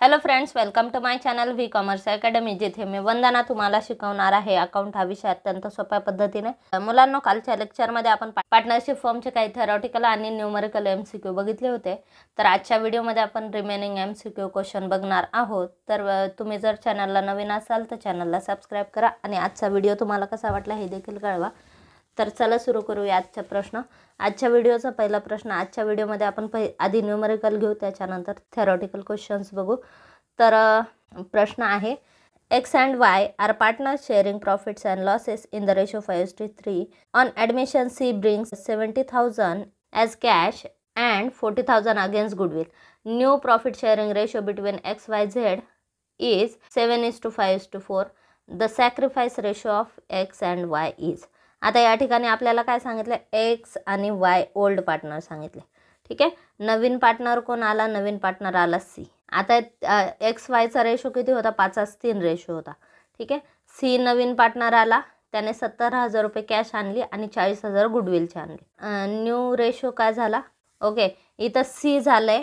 Hello friends, welcome to my channel V commerce academy, जिथे मी वंदना तुम्हाला शिकवणार आहे अकाउंट हा विषय अत्यंत सोप्या पद्धतीने। मुलांनो, कालच्या लेक्चरमध्ये आपण पार्टनरशिप फॉर्मचे काही थेरॉटिकल आणि न्यूमेरिकल एमसीक्यू बघितले होते। तर आजच्या व्हिडिओमध्ये आपण रिमेनिंग एमसीक्यू क्वेश्चन बघणार आहोत। तर तुम्ही जर चॅनलला नवीन असाल तर चॅनलला सबस्क्राइब करा आणि आजचा व्हिडिओ तुम्हाला कसा वाटला हे देखील कळवा। तर चला सुरू करूया आजचा प्रश्न। आजच्या व्हिडिओचा पहिला प्रश्न, आजच्या व्हिडिओमध्ये आपण आधी न्यूमेरिकल घेऊ, त्याच्यानंतर थेरॉटिकल क्वेश्चन्स बघू। तर प्रश्न आहे, X and Y are partners sharing profits and losses in the ratio 5:3. On admission, C brings 70,000 as cash and 40,000 against goodwill. New profit sharing ratio between X, Y, Z is 7:5:4. The sacrifice ratio of X and Y is. आता या ठिकाणी आपल्याला काय सांगितलं, X आणि Y old partner सांगितले। ठीक आहे, नवीन पार्टनर कोण आला? नवीन पार्टनर आला C। आता X Y चा रेशो किती होता? 5:3 रेशो होता। ठीक आहे, C नवीन पार्टनर आला, त्याने 70,000 रुपये कॅश आणली आणि 40,000 गुडविलचे आणले। न्यू रेशो काय झाला? ओके, इथं C झालंय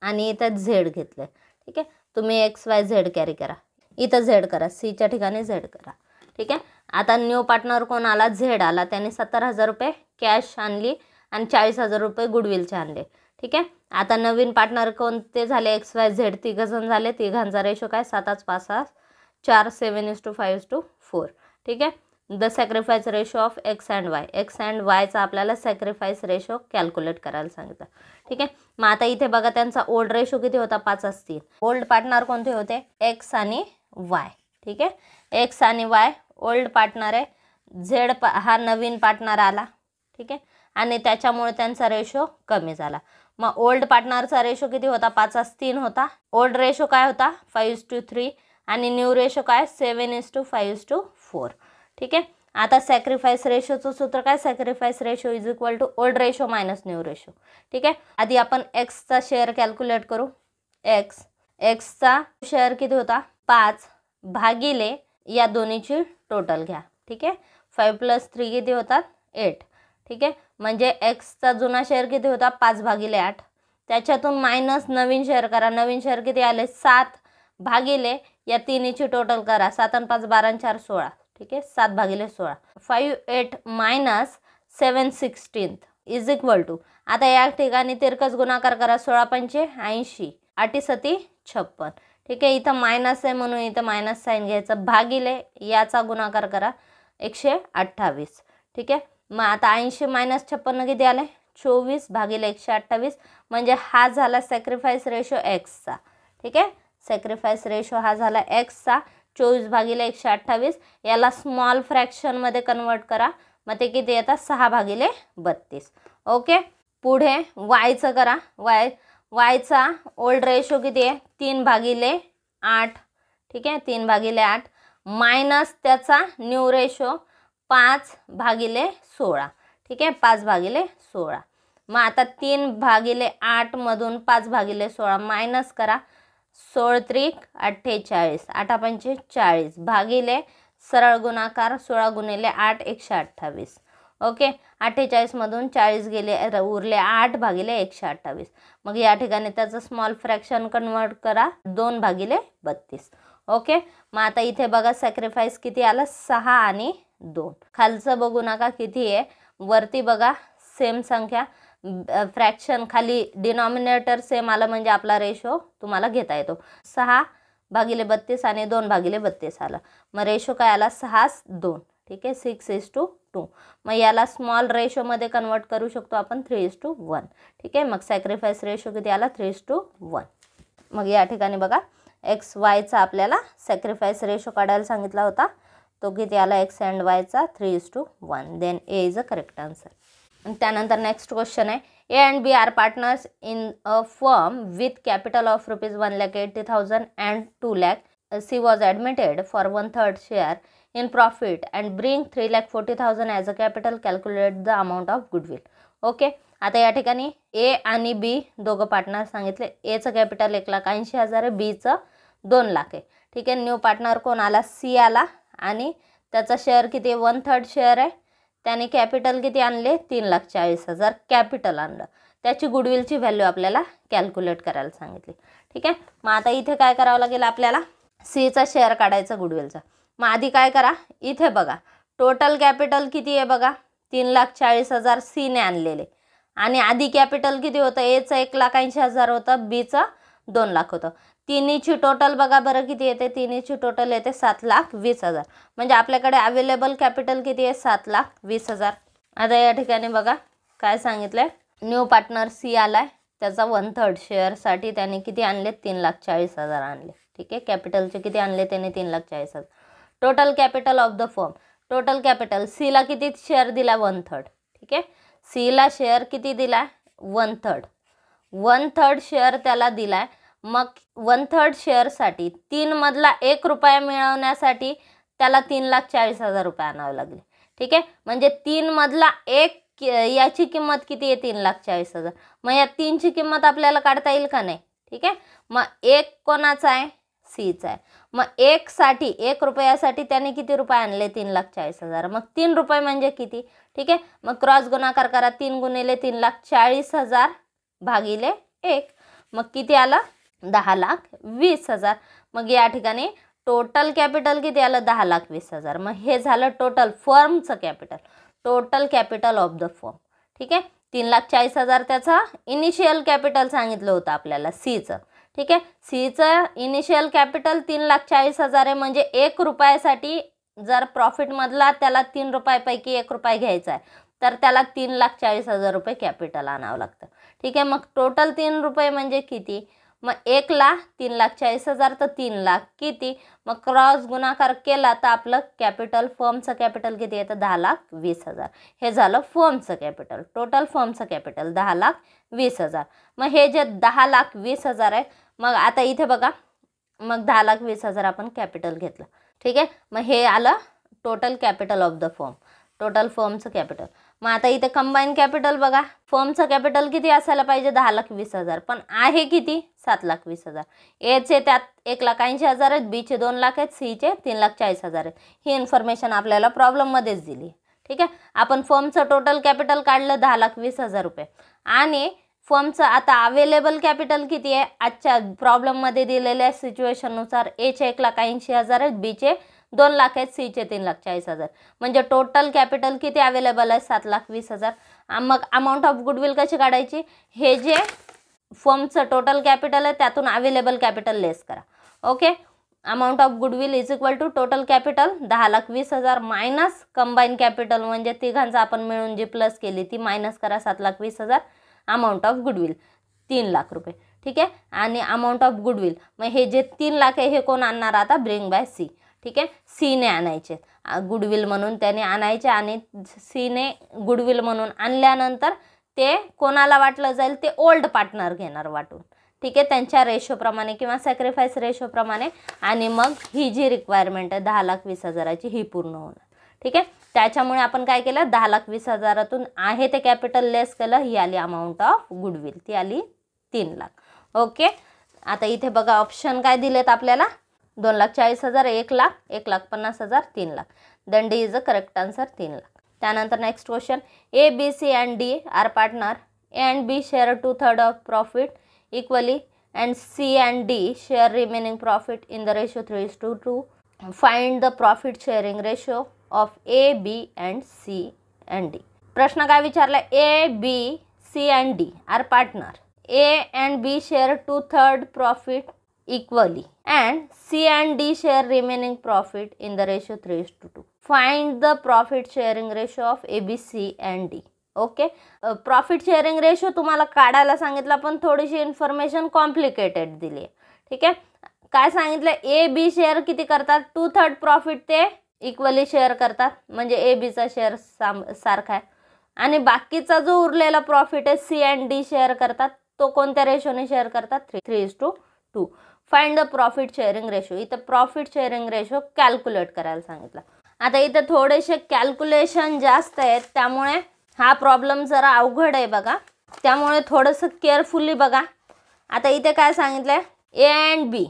आणि इथं Z घेतलंय। ठीक आहे, तुम्ही X Y Z कॅरी करा, इथं Z करा, C च्या ठिकाणी Z करा। ठीक आहे, आता न्यू पार्टनर कोण आला? Z आला, त्याने 70,000 रुपये कॅश आणली आणि 40,000 रुपये गुडविलचे आणले। ठीक आहे, आता नवीन पार्टनर कोणते झाले? X Y Z तिघजण झाले। तिघांचा रेशो काय? 7:5:4 7:5:4। ठीक आहे, the sacrifice ratio of X and Y, X and Yचा आपल्याला सॅक्रिफाईस रेशो कॅल्क्युलेट करायला सांगितलं। ठीक आहे, मग आता इथे बघा, त्यांचा ओल्ड रेशो किती होता? 5:3। ओल्ड पार्टनर कोणते होते? X आणि Y। ठीक आहे, X आणि Y ओल्ड पार्टनर आहे, Z हा नवीन पार्टनर आला। ठीक आहे, आणि त्याच्यामुळे त्यांचा रेशो कमी झाला। मग ओल्ड पार्टनरचा रेशो किती होता? 5:3 होता। ओल्ड रेशो काय होता? 5:3 आणि न्यू रेशो काय? 7:5:4। ठीक आहे, आता सॅक्रिफाईस रेशोचं सूत्र काय? Sacrifice ratio is equal to old ratio minus new ratio. ठीक आहे, आधी आपण Xचा शेअर कॅल्क्युलेट करू। Xचा शेअर किती होता? 5 भागिले या दोन्हीची टोटल घ्या। ठीक आहे, 5 + 3 किती होतात? 8। ठीक आहे, म्हणजे Xचा जुना शेअर किती होता? 5/8। त्याच्यातून मायनस नवीन शेअर करा। नवीन शेअर किती आले? 7 भागिले या तिन्हीची टोटल करा। 7 आणि 5 12 आणि 4 16। ठीक आहे, 7/16। 5 8 मायनस 7/16 इज इक्वल टू, आता या ठिकाणी तिरकस गुणाकार करा। 16×5 80, 8×7 56। ठीक आहे, इथं मायनस आहे म्हणून इथं मायनस साईन घ्यायचं, भागिले याचा गुणाकार करा 128। ठीक आहे, मग आता 80 - 56 किती आले? 24 भागिले 128, म्हणजे हा झाला सॅक्रिफाईस रेशो Xचा। ठीक आहे, सॅक्रिफाईस रेशो हा झाला Xचा 24 भागिले 128। याला स्मॉल फ्रॅक्शनमध्ये कन्वर्ट करा, मग ते किती येतात? 6/32। ओके, पुढे Yचं करा। Yचा ओल्ड रेशो किती आहे? 3/8। ठीक आहे, 3/8 मायनस त्याचा न्यू रेशो 5/16। ठीक आहे, 5/16। मग आता 3/8 मधून 5/16 मायनस करा। 16×3 48, 8×5 40 भागिले सरळ गुणाकार 16×8 128। ओके, 48 मधून 40 गेले, उरले 8/128। मग या ठिकाणी त्याचं स्मॉल फ्रॅक्शन कन्वर्ट करा 2/32। ओके, मग आता इथे बघा सॅक्रिफाईस किती आलं? 6 आणि 2। खालचं बघू नका किती आहे, वरती बघा सेम संख्या, फ्रॅक्शन खाली डिनॉमिनेटर सेम आलं म्हणजे आपला रेशो तुम्हाला घेता येतो। 6/32 आणि 2/32 आला, मग रेशो काय आला? 6:2। ठीक आहे, 6:2। मग याला स्मॉल रेशोमध्ये कन्वर्ट करू शकतो आपण 3:1। ठीक आहे, मग सॅक्रिफाईस रेशो किती आला? 3:1। मग या ठिकाणी बघा X Yचा आपल्याला सॅक्रिफाईस रेशो काढायला सांगितला होता, तो किती आला? X अँड Yचा 3:1। Then A is a correct answer. त्यानंतर नेक्स्ट क्वेश्चन आहे, A and B are partners in a firm with capital of ₹1,80,000 and 2 lakh. C was admitted for 1/3 share in profit and bring 3,40,000 as a capital. Calculate the amount of goodwill. Okay, आता या ठिकाणी A आणि B दोघं partner सांगितले। Aचं capital 1,80,000 आहे, Bचं 2 लाख आहे। ठीक आहे, न्यू पार्टनर कोण आला? C आला आणि त्याचा शेअर किती आहे? 1/3 शेअर आहे। त्याने कॅपिटल किती आणले? 3,40,000 कॅपिटल आणलं। त्याची गुडविलची व्हॅल्यू आपल्याला कॅल्क्युलेट करायला सांगितली। ठीक आहे. मग आता इथे काय करावं लागेल आपल्याला, सीचा शेअर काढायचा गुडविलचा. मग आधी काय करा, इथे बघा टोटल कॅपिटल किती आहे बघा, 3,40,000 सीने आणलेले, आणि आधी कॅपिटल किती होतं, एचं 1,80,000 होतं, बीचं 2 लाख होतं. तिन्हीची टोटल बघा बरं किती येते, तिन्हीची टोटल येते 7,20,000. म्हणजे आपल्याकडे अवेलेबल कॅपिटल किती आहे, 7,20,000. आता या ठिकाणी बघा काय सांगितलंय, न्यू पार्टनर सी आलाय, त्याचा 1/3 शेअरसाठी त्याने किती आणले, 3,40,000 आणले. ठीक आहे. कॅपिटलचे किती आणले त्याने, 3,40,000. Total capital of the firm, total capital सीला किती शेअर दिला, 1/3. ठीक आहे. सीला शेअर किती दिला, 1/3. 1/3 शेअर त्याला दिलाय. मग 1/3 शेअरसाठी 3 मधला 1 रुपया मिळवण्यासाठी त्याला 3,40,000 रुपये आणावे लागले. ठीक आहे. म्हणजे 3 मधला 1 याची किंमत किती आहे, 3,40,000. मग या 3ची किंमत आपल्याला काढता येईल का नाही. ठीक आहे. मग 1 कोणाचा आहे, सीचा आहे. मग 1 साठी 1 रुपयासाठी त्याने किती रुपये आणले, 3,40,000. मग 3 रुपये म्हणजे किती. ठीक आहे. मग क्रॉस गुणाकार करा, 3 गुणिले 3,40,000 भागिले 1, मग किती आलं, 10,20,000. मग या ठिकाणी टोटल कॅपिटल किती आलं, 10,20,000. मग हे झालं टोटल फर्मचं capital, total capital of the firm. ठीक आहे. 3,40,000 त्याचा इनिशियल कॅपिटल सांगितलं होतं आपल्याला सीचं. ठीक आहे. सीचं इनिशियल कॅपिटल 3,40,000 आहे. म्हणजे 1 रुपयासाठी जर प्रॉफिटमधला त्याला 3 रुपयापैकी 1 रुपया घ्यायचा आहे, तर त्याला 3,40,000 रुपये कॅपिटल आणावं लागतं. ठीक आहे. मग टोटल 3 रुपये म्हणजे किती, मग 1 लाख 3,40,000 तर 3 लाख किती, मग क्रॉस गुणाकार केला तर आपलं कॅपिटल, फर्मचं कॅपिटल किती येतं, 10,20,000. हे झालं फर्मचं कॅपिटल, टोटल फर्मचं कॅपिटल 10,20,000. मग हे जे 10,20,000 आहे, मग आता इथे बघा, मग 10,20,000 आपण कॅपिटल घेतलं. ठीक आहे. मग हे आलं total capital of the firm, total फर्मचं कॅपिटल. मग आता इथे कंबाईन कॅपिटल बघा, फर्मचं कॅपिटल किती असायला पाहिजे, 10,20,000, पण आहे किती, 7,20,000. एचे त्यात 1,80,000 आहेत, बीचे 2 लाख आहेत, सीचे 3,40,000 आहेत. ही इन्फॉर्मेशन आपल्याला प्रॉब्लेममध्येच दिली. ठीक आहे. आपण फर्मचं टोटल कॅपिटल काढलं 10,20,000 रुपये, आणि फर्मचं आता अवेलेबल कॅपिटल किती आहे, आजच्या प्रॉब्लेममध्ये दिलेल्या सिच्युएशननुसार एचे 1,80,000 आहेत, बीचे 2 लाख आहेत, सीचे 3,40,000. म्हणजे टोटल कॅपिटल किती अवेलेबल आहे, 7,20,000. मग अमाऊंट ऑफ गुडविल कशी काढायची, हे जे फर्मचं टोटल कॅपिटल आहे त्यातून अवेलेबल कॅपिटल लेस करा. Okay. Amount of goodwill is equal to total capital 10,20,000 minus combine capital, म्हणजे तिघांचा आपण मिळून जी प्लस केली ती मायनस करा, 7,20,000. अमाऊंट ऑफ गुडविल 3 लाख रुपये. ठीक आहे. आणि अमाऊंट ऑफ गुडविल, मग हे जे 3 लाख आहे हे कोण आणणार आता, ब्रिंग बाय सी. ठीक आहे. सीने आणायचे गुडविल म्हणून, त्याने आणायचे, आणि सीने गुडविल म्हणून आणल्यानंतर ते कोणाला वाटलं जाईल, ते ओल्ड पार्टनर घेणार वाटून. ठीक आहे. त्यांच्या रेशोप्रमाणे किंवा सॅक्रिफाईस रेशोप्रमाणे, आणि मग ही जी रिक्वायरमेंट आहे 10,20,000ची ही पूर्ण होणार. ठीक आहे. त्याच्यामुळे आपण काय केलं, 10,20,000तून आहे ते कॅपिटल लेस केलं, ही आली अमाऊंट ऑफ गुडविल, ती आली 3 लाख. ओके. आता इथे बघा ऑप्शन काय दिलेत आपल्याला, 2,40,000, 1 lakh, 1,50,000, 3 lakh. then D is the correct answer, 3 lakh. त्यानंतर next question, A, B, C and D are partner. A and B share 2/3 of profit equally and C and D share remaining profit in the ratio 3:2. Find the profit sharing ratio of A, B and C and D. प्रश्न काय विचारलाय, A, B, C and D are partner. A and B share 2/3 profit equally and C and D share remaining profit in the ratio 3:2. Find the profit sharing ratio of A, B, C and D. Okay. Profit sharing ratio तुम्हाला काढायला सांगितलं, पण थोडीशी information complicated दिली आहे. ठीक आहे. काय सांगितलं, ए बी शेअर किती करतात, 2/3 प्रॉफिट ते इक्वली शेअर करतात, म्हणजे ए बीचा शेअर सारखा आहे, आणि बाकीचा जो उरलेला प्रॉफिट आहे सी अँड डी शेअर करतात, तो कोणत्या रेशोने शेअर करतात, 3:2. Find the profit sharing ratio. इथं प्रॉफिट शेअरिंग रेशो कॅल्क्युलेट करायला सांगितलं. आता इथे थोडेसे कॅल्क्युलेशन जास्त आहेत, त्यामुळे हा प्रॉब्लेम जरा अवघड आहे बघा, त्यामुळे थोडंसं केअरफुली बघा. आता इथे काय सांगितलंय, A and B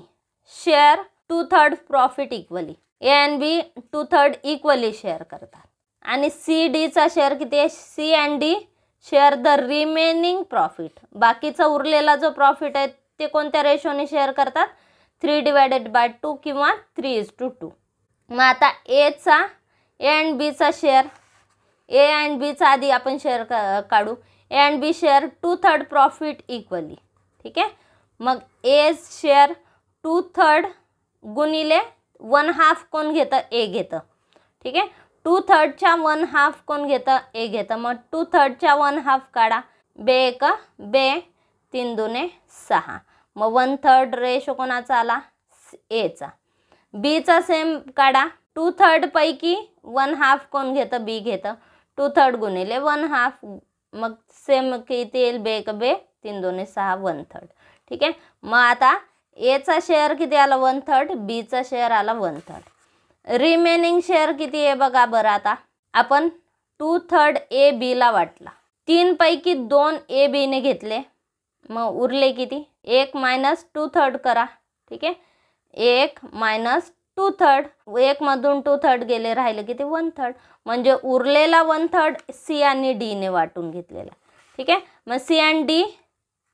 share 2/3 profit equally. A and B 2/3 equally share करतात, आणि सी डीचा शेअर किती आहे, C and D share the remaining profit. बाकीचा उरलेला जो प्रॉफिट आहे ते कोणत्या रेशोने शेअर करतात? 3/2 किंवा 3:2. मग आता ए अँड बीचा शेअर, ए अँड बीचा आधी आपण शेअर काढू. A and B share 2/3 profit equally. ठीक आहे. मग ए शेअर 2/3 गुणिले 1/2 कोण घेतं? ए घेतं. ठीक आहे. 2/3च्या 1/2 कोण घेतं? ए घेतं. मग 2/3च्या 1/2 काढा. बे 1 बे, 3 2 6. मग 1/3 रेशो कोणाचा आला? एचा. बीचा सेम काढा. 2/3 पैकी 1/2 कोण घेतं? बी घेतं. 2/3 गुणिले 1/2. मग सेम किती येईल? बे 1 बे, 3 2 6 1/3. ठीक आहे. मग आता एचा शेअर किती आला? 1/3. बीचा शेअर आला 1/3. रिमेनिंग शेअर किती आहे बघा बरं. आता आपण 2/3 ए बीला वाटला. 3 पैकी 2 ए बीने घेतले. मग उरले किती? 1 मायनस 2/3 करा. ठीक आहे. 1 मायनस 2/3. 1 मधून 2/3 गेले, राहिले किती? 1/3. म्हणजे उरलेला 1/3 सी आणि डी ने वाटून घेतलेला. ठीक आहे. मग C and D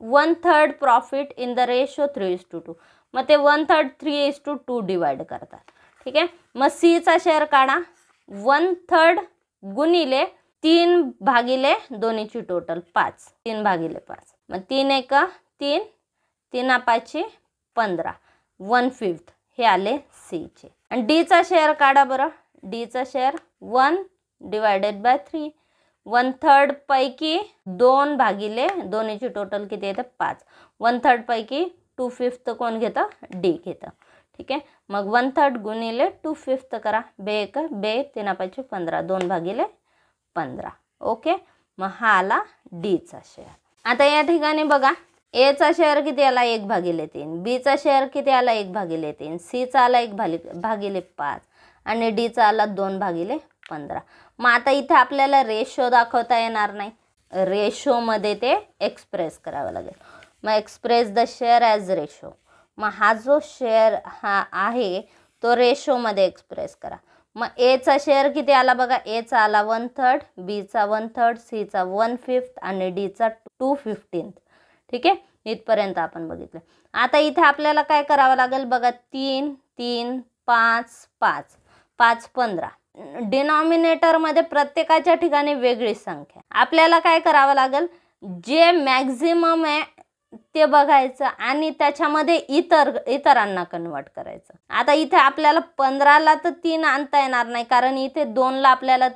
1/3 profit in the ratio 3:2. मग ते 1/3 3:2 डिवाइड करतात. ठीक आहे. मग सीचा शेअर काढा. 1/3 गुणिले 3 भागिले दोन्हीची टोटल 5. 3 भागिले 5. मग 3 1 3, 3 5 15. 1/5 हे आले सीचे. आणि डीचा शेअर काढा बरं. डीचा शेअर 1/3. 1/3 पैकी 2 भागिले दोन्हीची टोटल किती येतं? 5. 1/3 पैकी 2/5 कोण घेतं? डी घेतं. ठीक आहे. मग 1/3 गुणिले 2/5 करा. बे 1 बे, 3 5 15. 2 भागिले 15. ओके. मग हा आला डीचा शेअर. आता या ठिकाणी बघा, एचा शेअर किती आला? 1/3. बीचा शेअर किती आला? 1/3. सीचा आला 1/5 आणि डीचा आला 2/15. मग आता इथे आपल्याला रेशो दाखवता येणार नाही. रेशोमध्ये ते एक्सप्रेस करावं लागेल. मग express the share as ratio. मग हा जो शेअर हा आहे तो रेशोमध्ये एक्सप्रेस करा. मग एचा शेअर किती आला बघा. एचा आला 1/3, बीचा 1/3, सीचा 1/5 आणि डीचा 2/15. ठीक आहे. इथपर्यंत आपण बघितलं. आता इथे आपल्याला काय करावं लागेल बघा. 3 3 5 5 5 15. डिनॉमिनेटरमध्ये प्रत्येकाच्या ठिकाणी वेगळी संख्या. आपल्याला काय करावं लागेल? जे मॅक्झिमम आहे ते बघायचं आणि त्याच्यामध्ये इतरांना कन्वर्ट करायचं. आता इथे आपल्याला 15ला तर 3 आणता येणार नाही, कारण इथे 2ला आपल्याला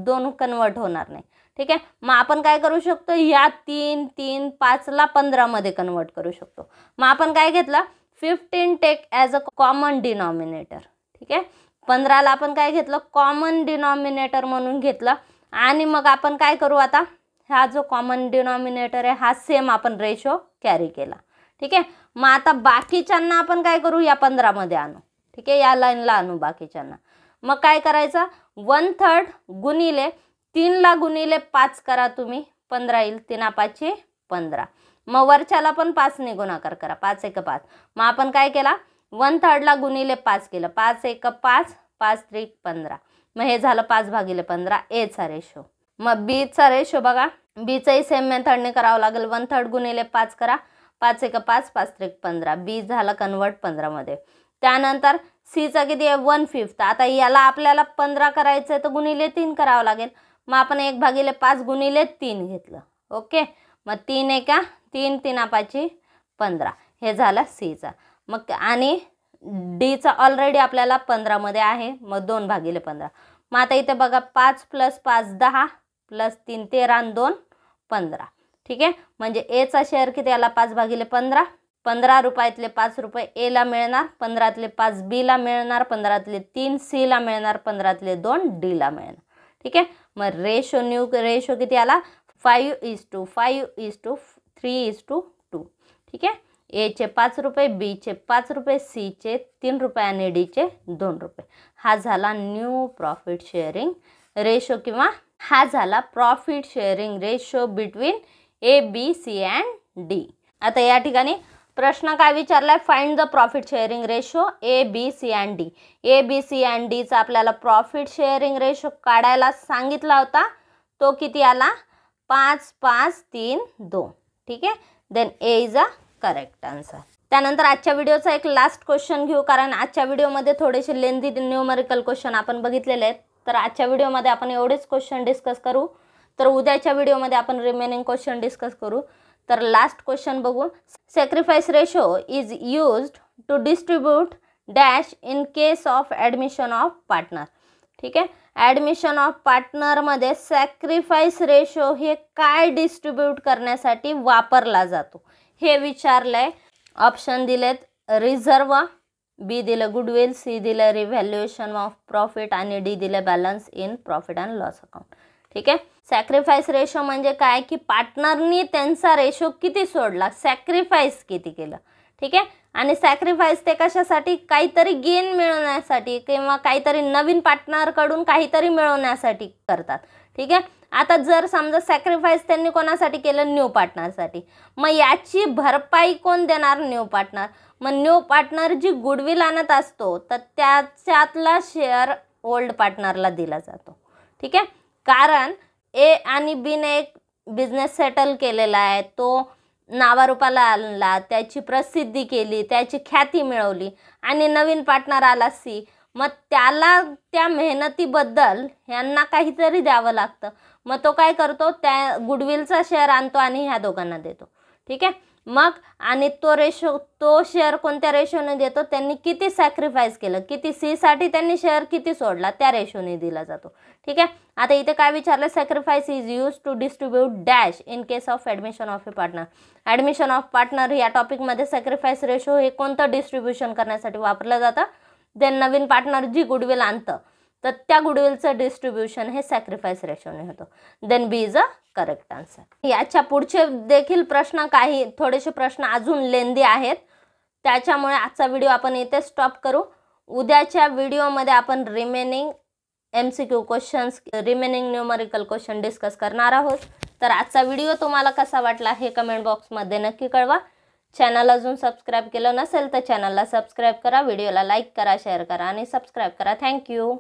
2 कन्वर्ट होणार नाही. ठीक आहे. मग आपण काय करू शकतो? या 3 3 5ला 15मध्ये कन्वर्ट करू शकतो. मग आपण काय घेतलं? 15 take as a common denominator. ठीक आहे. 15ला आपण काय घेतलं? कॉमन डिनॉमिनेटर म्हणून घेतलं. आणि मग आपण काय करू आता? हा जो कॉमन डिनॉमिनेटर आहे हा सेम आपण रेशो कॅरी केला. ठीक आहे. मग आता बाकीच्यांना आपण काय करू? या 15मध्ये आणू. ठीक आहे. या लाईनला आणू बाकीच्यांना. मग काय करायचं? 1/3 गुणिले 3ला गुणिले 5 करा तुम्ही. 15 येईल. 3 5 15. मग वरच्याला पण 5ने गुणाकार करा. 5 1 5. मग आपण काय केला? 1/3ला गुणिले 5 केलं. 5 1 5 5 3 15. मग हे झालं 5/15 एचा रेशो. मग बीचा रेशो बघा. बीचाही सेम मेथडने करावं लागेल. 1/3 गुणिले 5 करा. 5 1 5 5 3 15. बी झालं कन्वर्ट 15मध्ये. त्यानंतर सीचा किती आहे? 1/5. आता याला आपल्याला 15 करायचं आहे तर गुणिले 3 करावं लागेल. मग आपण 1/5 गुणिले 3 घेतलं. ओके. मग 3 1 3 3 5 15. हे झालं सीचा. मग आणि डीचा ऑलरेडी आपल्याला 15मध्ये आहे. मग 2/15. मग आता इथे बघा 5 + 5 10 + 3 13 आणि 2 15. ठीक आहे. म्हणजे एचा शेअर किती आला? 5/15. 15 रुपयातले 5 रुपये एला मिळणार. 15तले 5 बीला मिळणार. 15तले 3 सीला मिळणार. 15तले 2 डीला मिळणार. ठीक आहे. मग रेशो किती आला? 5:5:3:2. ठीक आहे. एचे 5 रुपये, बीचे 5 रुपये, सीचे 3 रुपये आणि डीचे 2 रुपये. हा झाला न्यू प्रॉफिट शेअरिंग रेशो किंवा हा झाला profit sharing ratio between A B C and D. आता या ठिकाणी प्रश्न काय विचारलाय? Find the profit sharing ratio A B C and D. A B C and डीचा आपल्याला प्रॉफिट शेअरिंग रेशो काढायला सांगितला होता. तो किती आला? 5 5 3 2. ठीक आहे. Then A is a correct answer. त्यानंतर आजच्या व्हिडिओचा एक लास्ट क्वेश्चन घेऊ, कारण आजच्या व्हिडिओमध्ये थोडेसे लेंदी न्यूमरिकल क्वेश्चन आपण बघितलेले आहेत. तर आजच्या व्हिडिओमध्ये आपण एवढेच क्वेश्चन डिस्कस करू. तर उद्याच्या व्हिडिओमध्ये आपण रिमेनिंग क्वेश्चन डिस्कस करू. तर लास्ट क्वेश्चन बघू. Sacrifice ratio is used to distribute dash in case of admission of partner. ठीक आहे, ॲडमिशन ऑफ पार्टनरमध्ये सॅक्रिफाईस रेशो हे काय डिस्ट्रीब्यूट करण्यासाठी वापरला जातो हे विचारलंय. ऑप्शन दिलेत रिझर्व, बी दिलं गुडविल, सी दिलं रिव्हॅल्युएशन ऑफ प्रॉफिट आणि डी दिलं balance in profit and loss account. ठीक आहे, सॅक्रिफाईस रेशो म्हणजे काय की पार्टनरनी त्यांचा रेशो किती सोडला, सॅक्रिफाईस किती केलं. ठीक आहे, आणि सॅक्रिफाईस ते कशासाठी, काहीतरी गेन मिळवण्यासाठी किंवा काहीतरी नवीन पार्टनरकडून काहीतरी मिळवण्यासाठी करतात. ठीक आहे, आता जर समजा सॅक्रिफाईस त्यांनी कोणासाठी केलं, न्यू पार्टनरसाठी, मग याची भरपाई कोण देणार, न्यू पार्टनर. मग न्यू पार्टनर जी गुडविल आणत असतो तर त्याच्यातला शेअर ओल्ड पार्टनरला दिला जातो. ठीक आहे, कारण ए आणि बीने एक बिझनेस सेटल केलेला आहे, तो नावारूपाला आणला, त्याची प्रसिद्धी केली, त्याची ख्याती मिळवली आणि नवीन पार्टनर आला सी, मग त्याला त्या मेहनतीबद्दल ह्यांना काहीतरी द्यावं लागतं. मग तो काय करतो, त्या गुडविलचा शेअर आणतो आणि ह्या दोघांना देतो. ठीक आहे, मग आणि तो शेअर कोणत्या रेशोने देतो, त्यांनी किती सॅक्रिफाईस केलं, किती सीसाठी त्यांनी शेअर किती सोडला त्या रेशोने दिला जातो. ठीक आहे, आता इथे काय विचारलं, sacrifice is use to distribute dash in case of admission of a partner. Admission of partner या टॉपिकमध्ये सॅक्रिफाईस रेशो हे कोणतं डिस्ट्रीब्युशन करण्यासाठी वापरलं जातं, देन नवीन पार्टनर जी गुडविल आणतं तर त्या गुडविलचं डिस्ट्रीब्युशन हे सॅक्रिफाईस रेशोने होतं. Then B is a correct answer. याच्या पुढचे देखील प्रश्न, काही थोडेसे प्रश्न अजून लेंदी आहेत, त्याच्यामुळे आजचा व्हिडिओ आपण इथे स्टॉप करू. उद्याच्या व्हिडिओमध्ये आपण remaining MCQ questions, remaining numerical question discuss करणार आहोत. तर आजचा व्हिडिओ तुम्हाला कसा वाटला हे कमेंट बॉक्समध्ये नक्की कळवा. चॅनल अजून सबस्क्राईब केलं नसेल तर चॅनलला सबस्क्राईब करा, व्हिडिओला लाईक करा, शेअर करा आणि सबस्क्राईब करा. थँक्यू.